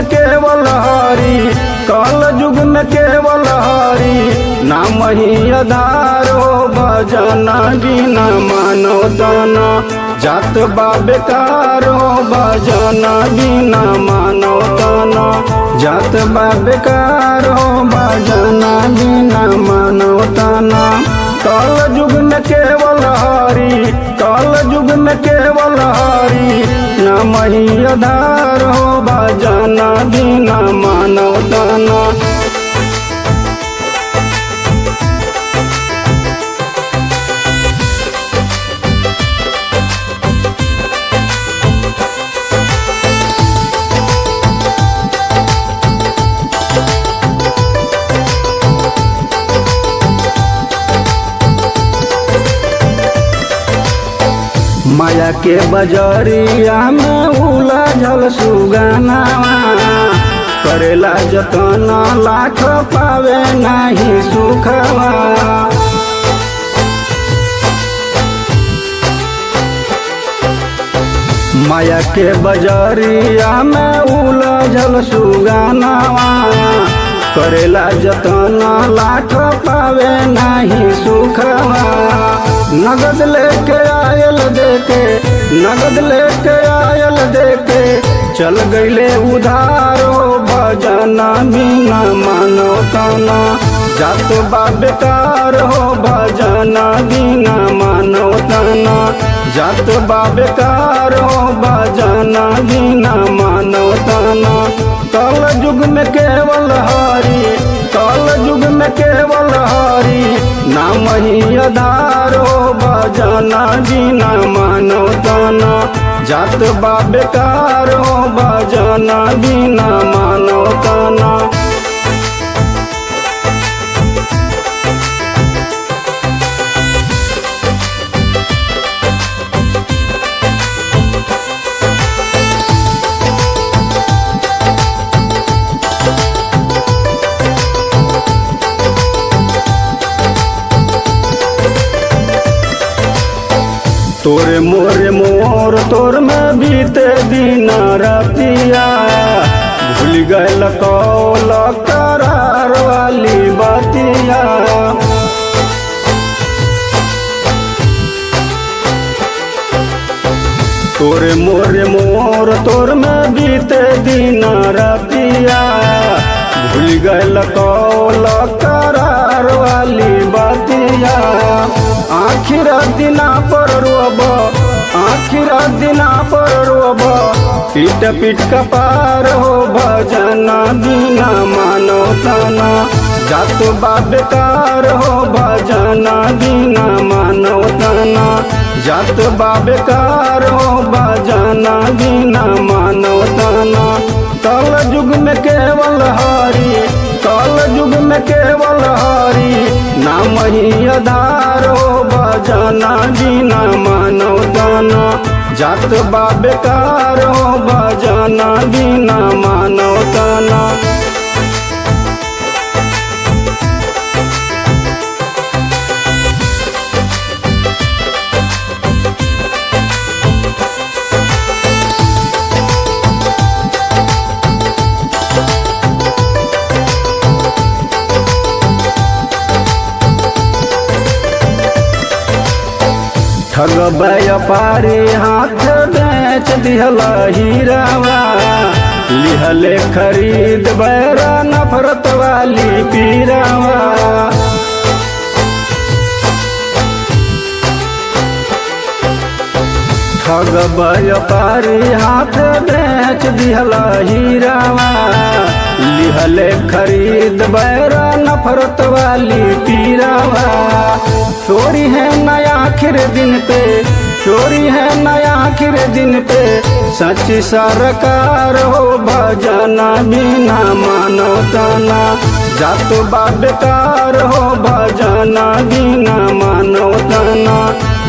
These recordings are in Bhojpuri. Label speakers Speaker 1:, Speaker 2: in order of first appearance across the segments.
Speaker 1: में केवल हरि, कल युग में केवल हरि। नाम ही आधार हो भजन बिना मानव तन जात बा बेकार हो। भजन बिना मानव तन जात बा बेकार हो। भजन बिना मानव तन कल युग में केवल हरि, कल युग में केवल हरि। नाम ही आधार हो भजन बिना मानव तन। माया के बजरिया में उलझल सुगनावा, करेला जतन लाख पावे नहीं सुखवा। माया के बजरिया में उलझल सुगनावा, करेला जतन लाख पावे नहीं सुखवा। नगद लेके आयल देके, नगद लेके आयल देके चल गईले उधार हो। भजन बिना मानव तन जात बा बेकार हो। भजन बिना मानव तन जात बा बेकार हो। भजन बिना मानव तन कल युग में केवल हरि, कल युग में केवल हरि। नाम ही आधार हो भजन बिना मानव तन जात बा बेकार हो। भजन बिना मानव तन तोरे मोरे मोर तोर में बीते दिन रातिया, भूल गयल कौल करार वाली बातिया। तोरे मोरे मोर तोर में बीते दिन रातिया, भूल गयल कौल करार वाली बातिया। आखिर दिना पर रोब, आखिर दिना पर रोब, पीट पीट कपार हो। भजन बिना मानव तन जात बा बेकार हो। भजन बिना मानव तन जात बा बेकार हो। भजन बिना मानव तन कल युग में केवल हरि, कल युग में केवल हरि। नाम ही आधार हो भजन बिना मानव तन जात बा बेकार हो। भजन बिना मानव तन ठग व्यापारी हाथ बेच दिहला हीरावा, लिहले खरीद बैरा नफरत वाली पीरावा। ठग व्यापारी हाथ बेच दिहला हीरावा, लिहले खरीद बैरा नफरत वाली पीरावा। चोरी है नया आखिर दिन पे, चोरी है नया आखिर दिन पे सच्ची सरकार हो। भजन बिना मानव तन जात बा बेकार हो। भजन बिना मानव तन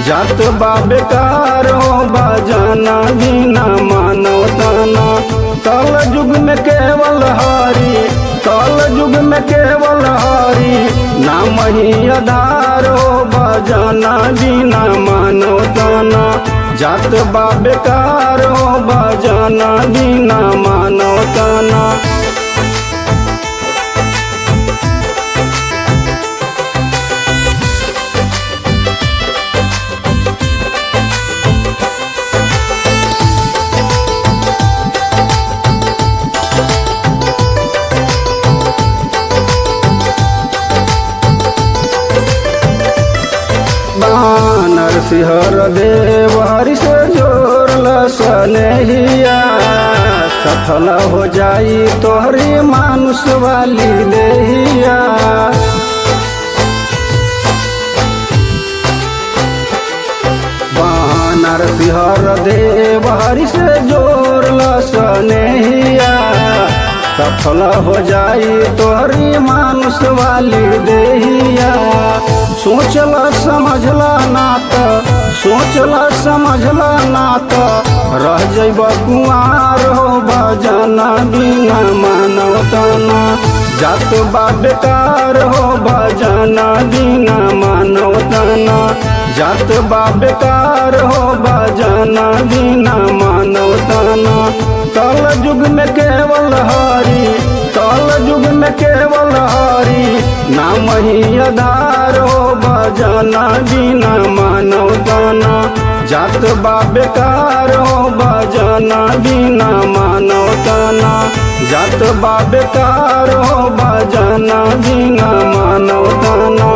Speaker 1: जात बा बेकार हो। भजन बिना मानव तन कल युग में केवल हरि, कल युग में केवल हरि। नाम ही आधार हो भजन बिना मानव तन जात बा बेकार हो भजन बिना मानव तना। नरसिंहर देव हरि से जोड़ल सनेहिया, सफल हो जाई तोहरी मानुष वाली देहिया। नरसिंहर देव हरि से जोड़ल सनेहिया, सफल हो जाई तोहरी मानुष वाली देहिया। सोचला समझला नात, सोचला समझला नात, रह जैब कुआर हो भजन बिना मानव तना। जात बा बेकार हो भजन बिना मानव तना। जात बा बेकार हो भजन बिना मानव तना। कल युग में केवल हरि, कल युग में केवल हरि नाम ही आधार हो भजन बिना मानव तना। जात बा बेकार हो भजन बिना मानव तना। जात बा बेकार हो भजन बिना मानव तना।